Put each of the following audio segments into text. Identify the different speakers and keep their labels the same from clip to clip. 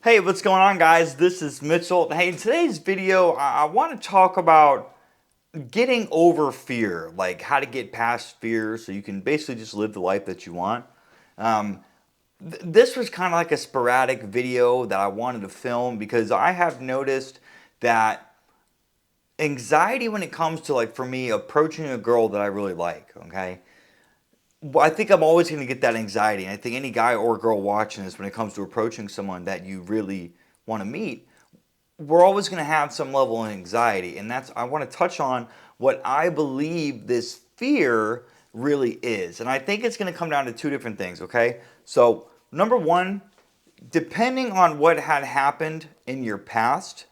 Speaker 1: Hey, what's going on, guys? This is Mitchell. Hey, in today's video, I want to talk about getting over fear, like how to get past fear so you can basically just live the life that you want. Um, this was kind of like a sporadic video that I wanted to film because I have noticed that anxiety when it comes to, like, for me, approaching a girl that I really like, okay? Well, I think I'm always going to get that anxiety. And I think any guy or girl watching this, when it comes to approaching someone that you really want to meet, we're always going to have some level of anxiety. And that's, I want to touch on what I believe this fear really is. And I think it's going to come down to two different things, okay? So, number one, depending on what had happened in your past,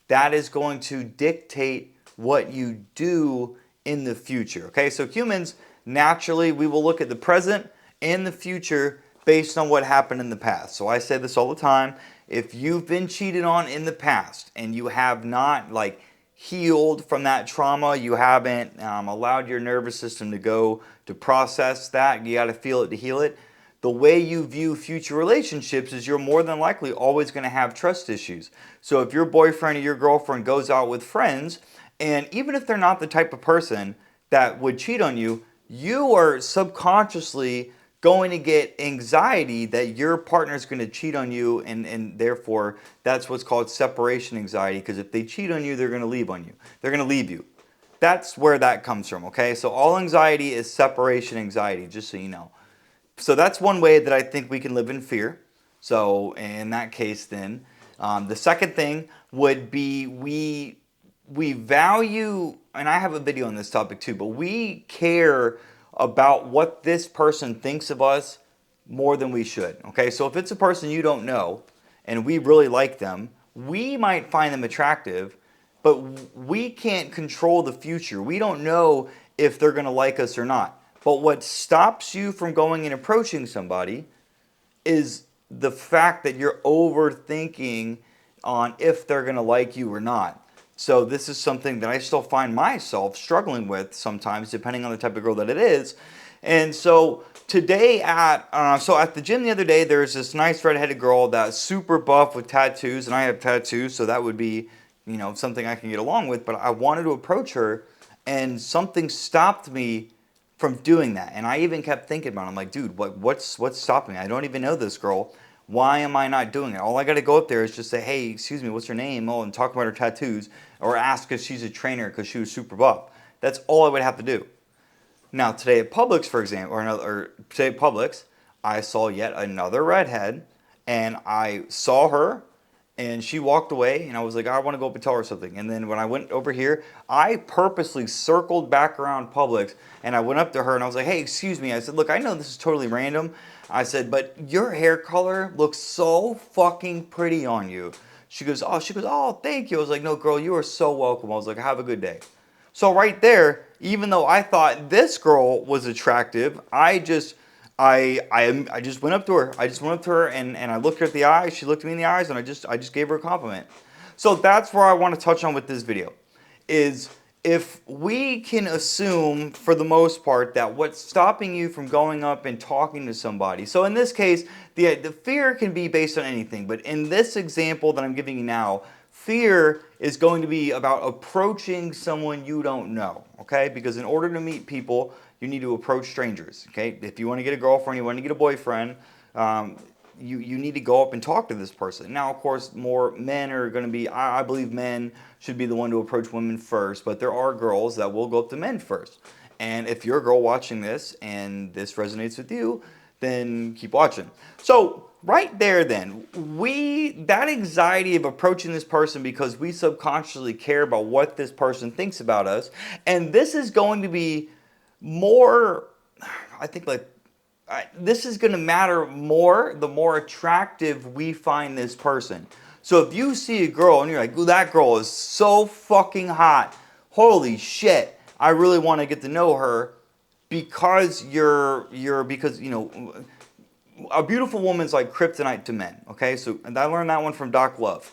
Speaker 1: that is going to dictate what you do in the future. Okay, so humans, naturally, we will look at the present and the future based on what happened in the past. So I say this all the time. If you've been cheated on in the past and you have not, like, healed from that trauma, you haven't allowed your nervous system to go to process that, you got to feel it to heal it. The way you view future relationships is you're more than likely always going to have trust issues. So if your boyfriend or your girlfriend goes out with friends, and even if they're not the type of person that would cheat on you, you are subconsciously going to get anxiety that your partner is going to cheat on you, and therefore that's what's called separation anxiety, because if they cheat on you, they're going to leave on you. They're going to leave you. That's where that comes from, okay? So all anxiety is separation anxiety, just so you know. So that's one way that I think we can live in fear. So in that case, then the second thing would be we value, and I have a video on this topic too, but we care about what this person thinks of us more than we should. Okay, so if it's a person you don't know and we really like them, we might find them attractive, but we can't control the future. We don't know if they're going to like us or not. But what stops you from going and approaching somebody is the fact that you're overthinking on if they're going to like you or not. So this is something that I still find myself struggling with sometimes, depending on the type of girl that it is. And so today at the gym the other day, there's this nice redheaded girl that's super buff with tattoos, and I have tattoos, so that would be, something I can get along with. But I wanted to approach her, and something stopped me from doing that. And I even kept thinking about it. I'm like, dude, what's stopping me? I don't even know this girl. Why am I not doing it? All I got to go up there is just say, hey, excuse me, what's her name? Oh, and talk about her tattoos, or ask if she's a trainer because she was super buff. That's all I would have to do. Now, today at Publix, for example, or today at Publix, I saw yet another redhead, and I saw her, and she walked away, and I was like, I want to go up and tell her something. And then when I went over here, I purposely circled back around Publix, and I went up to her, and I was like, hey, excuse me. I said, look, I know this is totally random. I said, but your hair color looks so fucking pretty on you. She goes, oh, thank you. I was like, no, girl, you are so welcome. I was like, have a good day. So right there, even though I thought this girl was attractive, I just went up to her. I just went up to her, and I looked her at the eyes. She looked me in the eyes, and I just gave her a compliment. So that's where I want to touch on with this video, is if we can assume for the most part that what's stopping you from going up and talking to somebody. So in this case, the fear can be based on anything, but in this example that I'm giving you now, fear is going to be about approaching someone you don't know, okay? Because in order to meet people, you need to approach strangers, okay? If you want to get a girlfriend, you want to get a boyfriend, you need to go up and talk to this person. Now, of course, more men are going to be, I believe men should be the one to approach women first, but there are girls that will go up to men first. And if you're a girl watching this and this resonates with you, then keep watching. So right there then, that anxiety of approaching this person because we subconsciously care about what this person thinks about us, and this is going to be more, I think, like, this is going to matter more the more attractive we find this person. So if you see a girl and you're like, ooh, that girl is so fucking hot, holy shit, I really want to get to know her, because because a beautiful woman's like kryptonite to men. Okay, so, and I learned that one from Doc Love,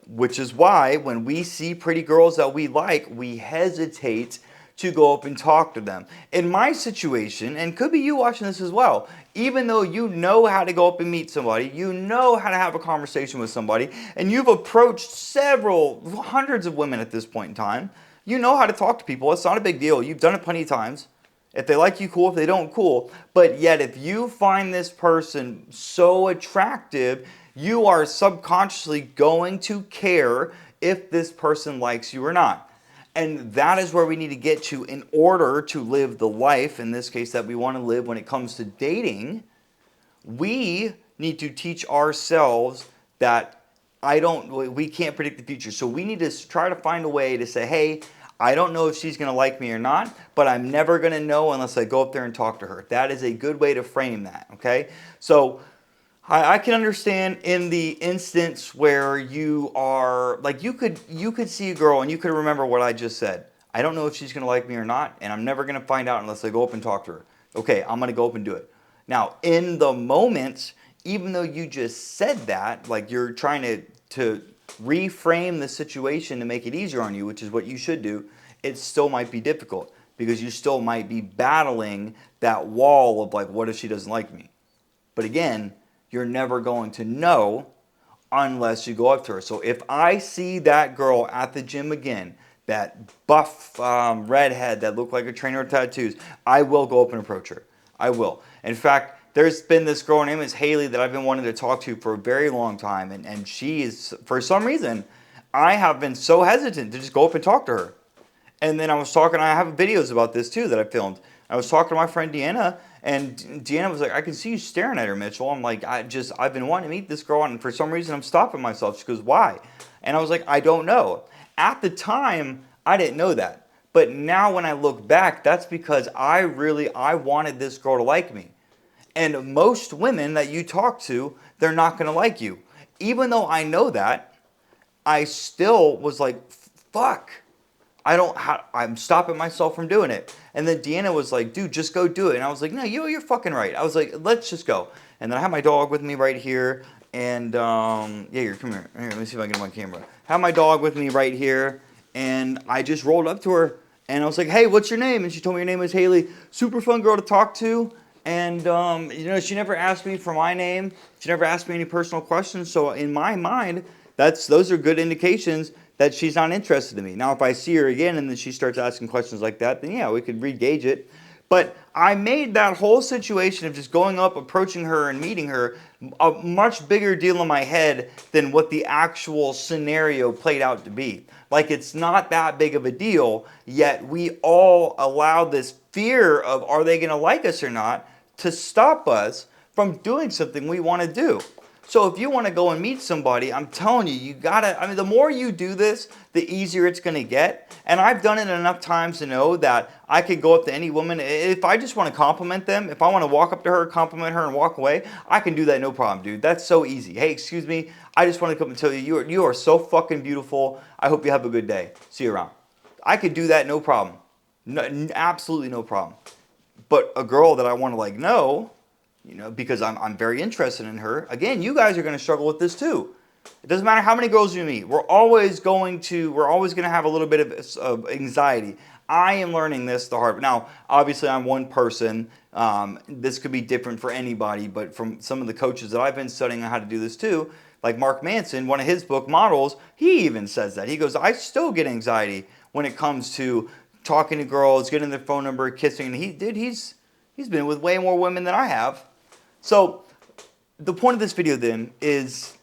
Speaker 1: which is why when we see pretty girls that we like, we hesitate to go up and talk to them. In my situation, and could be you watching this as well, even though you know how to go up and meet somebody, you know how to have a conversation with somebody, and you've approached several hundreds of women at this point in time, you know how to talk to people. It's not a big deal. You've done it plenty of times. If they like you, cool. If they don't, cool. But yet, if you find this person so attractive, you are subconsciously going to care if this person likes you or not. And that is where we need to get to in order to live the life, in this case, that we want to live when it comes to dating. We need to teach ourselves that we can't predict the future. So we need to try to find a way to say, hey, I don't know if she's going to like me or not, but I'm never going to know unless I go up there and talk to her. That is a good way to frame that, okay? So I can understand in the instance where you are, like you could see a girl and you could remember what I just said. I don't know if she's going to like me or not, and I'm never going to find out unless I go up and talk to her. Okay, I'm going to go up and do it. Now, in the moment, even though you just said that, like you're trying to reframe the situation to make it easier on you, which is what you should do, it still might be difficult because you still might be battling that wall of like, what if she doesn't like me? But again, you're never going to know unless you go up to her. So if I see that girl at the gym again, that buff redhead that looked like a trainer with tattoos, I will go up and approach her. I will. In fact, there's been this girl, her name is Haley, that I've been wanting to talk to for a very long time. And she is, for some reason, I have been so hesitant to just go up and talk to her. And then I was talking, I have videos about this too that I filmed. I was talking to my friend Deanna, and Deanna was like, I can see you staring at her, Mitchell. I'm like, I've been wanting to meet this girl, and for some reason I'm stopping myself. She goes, why? And I was like, I don't know. At the time, I didn't know that. But now when I look back, that's because I wanted this girl to like me. And most women that you talk to, they're not going to like you. Even though I know that, I still was like, fuck. I'm stopping myself from doing it. And then Deanna was like, dude, just go do it. And I was like, no, you're fucking right. I was like, let's just go. And then I have my dog with me right here. And, come here. Here, let me see if I can get my camera. I have my dog with me right here. And I just rolled up to her. And I was like, hey, what's your name? And she told me her name was Haley. Super fun girl to talk to. And, she never asked me for my name. She never asked me any personal questions. So in my mind, those are good indications that she's not interested in me. Now, if I see her again and then she starts asking questions like that, then yeah, we could re-gauge it. But I made that whole situation of just going up, approaching her, and meeting her a much bigger deal in my head than what the actual scenario played out to be. Like, it's not that big of a deal, yet we all allow this fear of are they going to like us or not to stop us from doing something we want to do. So if you want to go and meet somebody, I'm telling you, you gotta, the more you do this, the easier it's going to get. And I've done it enough times to know that I could go up to any woman. If I just want to compliment them, if I want to walk up to her, compliment her, and walk away, I can do that no problem, dude. That's so easy. Hey, excuse me, I just want to come and tell you, you are so fucking beautiful. I hope you have a good day. See you around. I could do that no problem. No, absolutely no problem. But a girl that I want to know, because I'm very interested in her. Again, you guys are going to struggle with this too. It doesn't matter how many girls you meet. We're always going to have a little bit of anxiety. I am learning this the hard way. Now, obviously, I'm one person. This could be different for anybody, but from some of the coaches that I've been studying on how to do this too, like Mark Manson, one of his book models, he even says that. He goes, I still get anxiety when it comes to talking to girls, getting their phone number, kissing. And he's been with way more women than I have. So the point of this video then is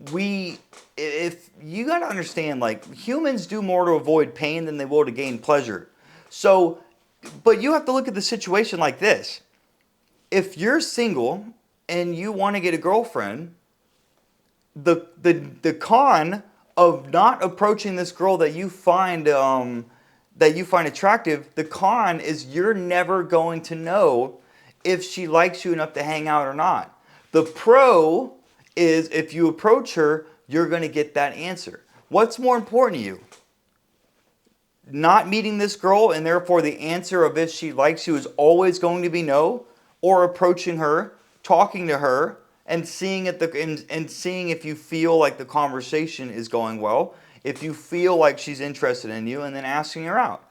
Speaker 1: if you got to understand, like, humans do more to avoid pain than they will to gain pleasure. So, but you have to look at the situation like this. If you're single and you want to get a girlfriend, the con of not approaching this girl that you find attractive, the con is you're never going to know if she likes you enough to hang out or not. The pro is if you approach her, you're going to get that answer. What's more important to you? Not meeting this girl, and therefore the answer of if she likes you is always going to be no, or approaching her, talking to her, and seeing if you feel like the conversation is going well, if you feel like she's interested in you, and then asking her out.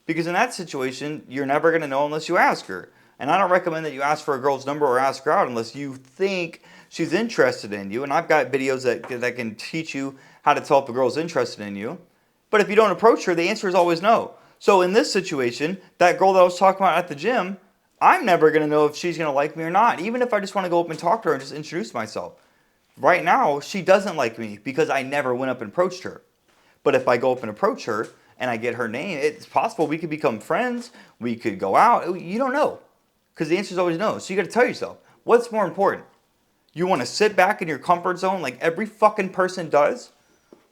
Speaker 1: Because in that situation, you're never going to know unless you ask her. And I don't recommend that you ask for a girl's number or ask her out unless you think she's interested in you. And I've got videos that can teach you how to tell if a girl's interested in you. But if you don't approach her, the answer is always no. So in this situation, that girl that I was talking about at the gym, I'm never going to know if she's going to like me or not, even if I just want to go up and talk to her and just introduce myself. Right now, she doesn't like me because I never went up and approached her. But if I go up and approach her and I get her name, it's possible we could become friends. We could go out. You don't know because the answer is always no. So you got to tell yourself, what's more important? You want to sit back in your comfort zone like every fucking person does?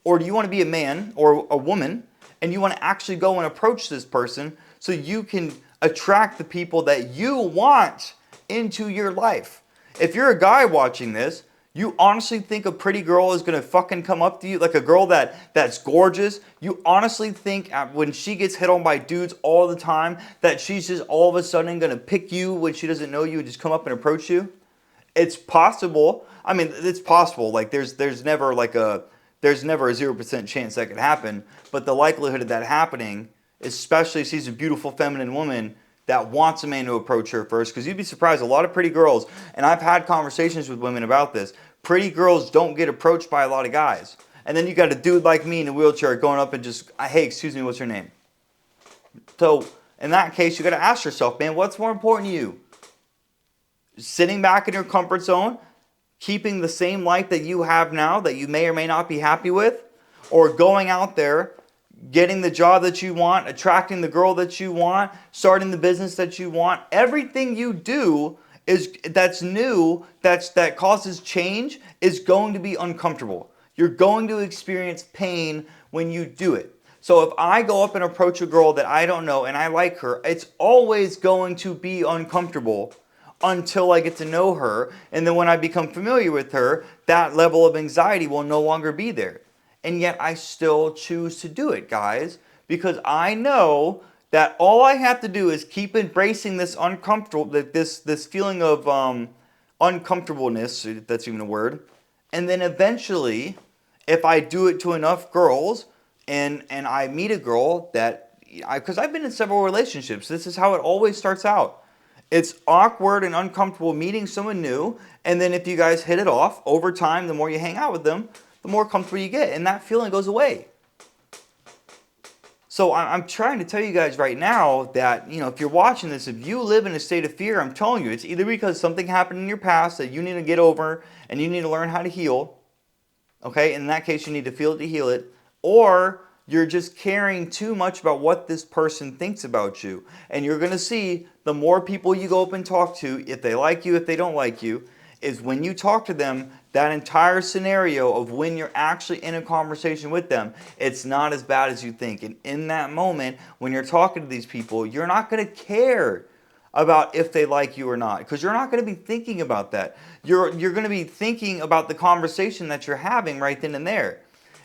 Speaker 1: Or do you want to be a man or a woman and you want to actually go and approach this person so you can attract the people that you want into your life? If you're a guy watching this, you honestly think a pretty girl is going to fucking come up to you, like a girl that's gorgeous? You honestly think when she gets hit on by dudes all the time that she's just all of a sudden going to pick you when she doesn't know you and just come up and approach you? It's possible. I mean, it's possible. Like there's never a 0% chance that could happen. But the likelihood of that happening, especially if she's a beautiful feminine woman that wants a man to approach her first, because you'd be surprised, a lot of pretty girls, and I've had conversations with women about this, pretty girls don't get approached by a lot of guys. And then you got a dude like me in a wheelchair going up and just, hey, excuse me, what's your name? So in that case, you got to ask yourself, man, what's more important to you? Sitting back in your comfort zone, keeping the same life that you have now that you may or may not be happy with, or going out there, getting the job that you want, attracting the girl that you want, starting the business that you want. Everything you do that's new, that causes change, is going to be uncomfortable. You're going to experience pain when you do it. So if I go up and approach a girl that I don't know and I like her, it's always going to be uncomfortable until I get to know her. And then when I become familiar with her, that level of anxiety will no longer be there. And yet I still choose to do it, guys, because I know that all I have to do is keep embracing this uncomfortable, this feeling of uncomfortableness, if that's even a word. And then eventually, if I do it to enough girls, and I meet a girl because I've been in several relationships, this is how it always starts out. It's awkward and uncomfortable meeting someone new, and then if you guys hit it off, over time, the more you hang out with them, the more comfortable you get, and that feeling goes away. So I'm trying to tell you guys right now that, if you're watching this, if you live in a state of fear, I'm telling you, it's either because something happened in your past that you need to get over and you need to learn how to heal. Okay, in that case, you need to feel it to heal it. Or you're just caring too much about what this person thinks about you. And you're going to see the more people you go up and talk to, if they like you, if they don't like you, is when you talk to them, that entire scenario of when you're actually in a conversation with them, it's not as bad as you think. And in that moment, when you're talking to these people, you're not going to care about if they like you or not, because you're not going to be thinking about that. You're going to be thinking about the conversation that you're having right then and there.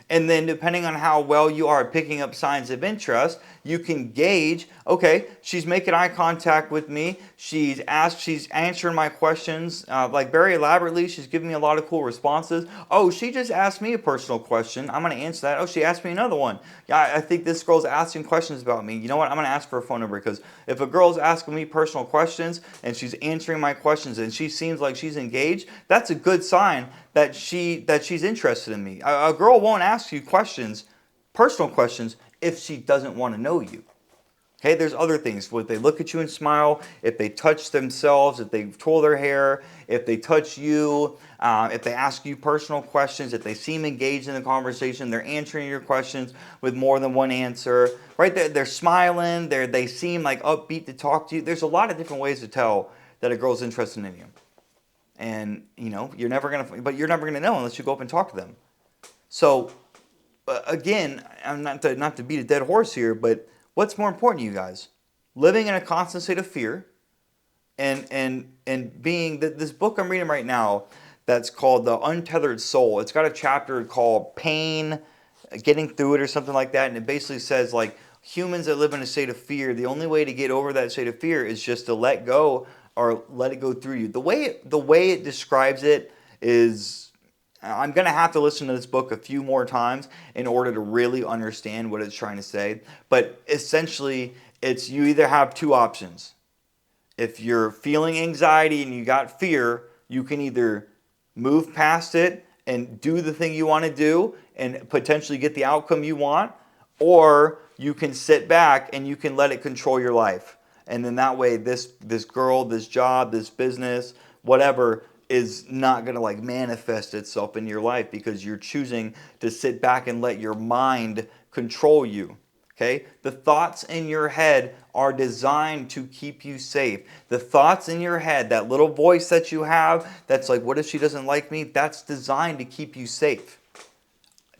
Speaker 1: And then depending on how well you are at picking up signs of interest, you can gauge, okay, she's making eye contact with me. She's answering my questions like very elaborately. She's giving me a lot of cool responses. Oh, she just asked me a personal question. I'm going to answer that. Oh, she asked me another one. Yeah, I think this girl's asking questions about me. You know what? I'm going to ask for a phone number, because if a girl's asking me personal questions and she's answering my questions and she seems like she's engaged, that's a good sign that she's interested in me. A girl won't ask you questions, personal questions, if she doesn't want to know you. Okay, there's other things. If they look at you and smile, if they touch themselves, if they twirl their hair, if they touch you, if they ask you personal questions, if they seem engaged in the conversation, they're answering your questions with more than one answer. Right there, they're smiling, they seem like upbeat to talk to you. There's a lot of different ways to tell that a girl's interested in you. And you're never gonna know unless you go up and talk to them. So again, I'm not to beat a dead horse here, but what's more important to you guys? Living in a constant state of fear, and being this book I'm reading right now that's called The Untethered Soul. It's got a chapter called Pain, Getting Through It, or something like that, and it basically says like humans that live in a state of fear, the only way to get over that state of fear is just to let go or let it go through you. The way it describes it is, I'm going to have to listen to this book a few more times in order to really understand what it's trying to say. But essentially, It's you either have two options. If you're feeling anxiety and you got fear, you can either move past it and do the thing you want to do and potentially get the outcome you want, or you can sit back and you can let it control your life. And then that way this girl, this job, this business, whatever is not going to like manifest itself in your life because you're choosing to sit back and let your mind control you. Okay? The thoughts in your head are designed to keep you safe. The thoughts in your head, that little voice that you have that's like, what if she doesn't like me? That's designed to keep you safe.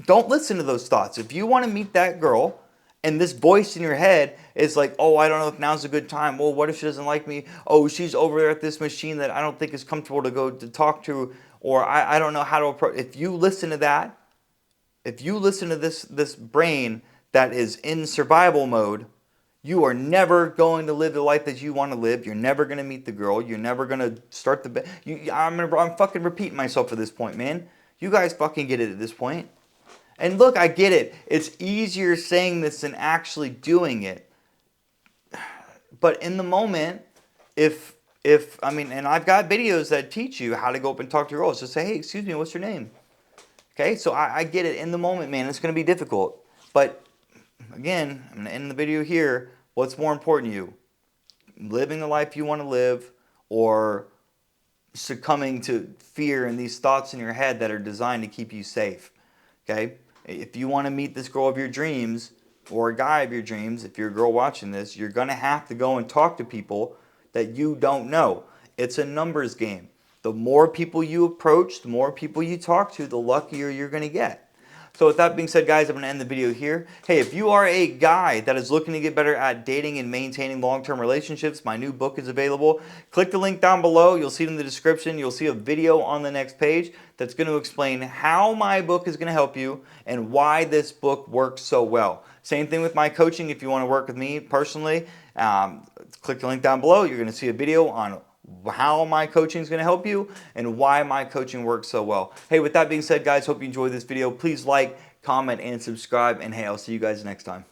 Speaker 1: Don't listen to those thoughts. If you want to meet that girl and this voice in your head is like, oh, I don't know if now's a good time. Well, what if she doesn't like me? Oh, she's over there at this machine that I don't think is comfortable to go to talk to, or I don't know how to approach. If you listen to that, if you listen to this brain that is in survival mode, you are never going to live the life that you want to live. You're never going to meet the girl. You're never going to start the... I'm fucking repeating myself at this point, man. You guys fucking get it at this point. And look, I get it. It's easier saying this than actually doing it. But in the moment, and I've got videos that teach you how to go up and talk to girls. Just say, hey, excuse me, what's your name? Okay, so I get it. In the moment, man, it's going to be difficult. But again, I'm going to end the video here. What's more important to you? Living the life you want to live, or succumbing to fear and these thoughts in your head that are designed to keep you safe? Okay? If you want to meet this girl of your dreams, or a guy of your dreams, if you're a girl watching this, you're going to have to go and talk to people that you don't know. It's a numbers game. The more people you approach, the more people you talk to, the luckier you're going to get. So with that being said, guys, I'm going to end the video here. Hey, if you are a guy that is looking to get better at dating and maintaining long-term relationships, my new book is available. Click the link down below. You'll see it in the description. You'll see a video on the next page that's going to explain how my book is going to help you and why this book works so well. Same thing with my coaching. If you want to work with me personally, click the link down below. You're going to see a video on how my coaching is going to help you and why my coaching works so well. Hey, with that being said, guys, hope you enjoyed this video. Please like, comment, and subscribe. And hey, I'll see you guys next time.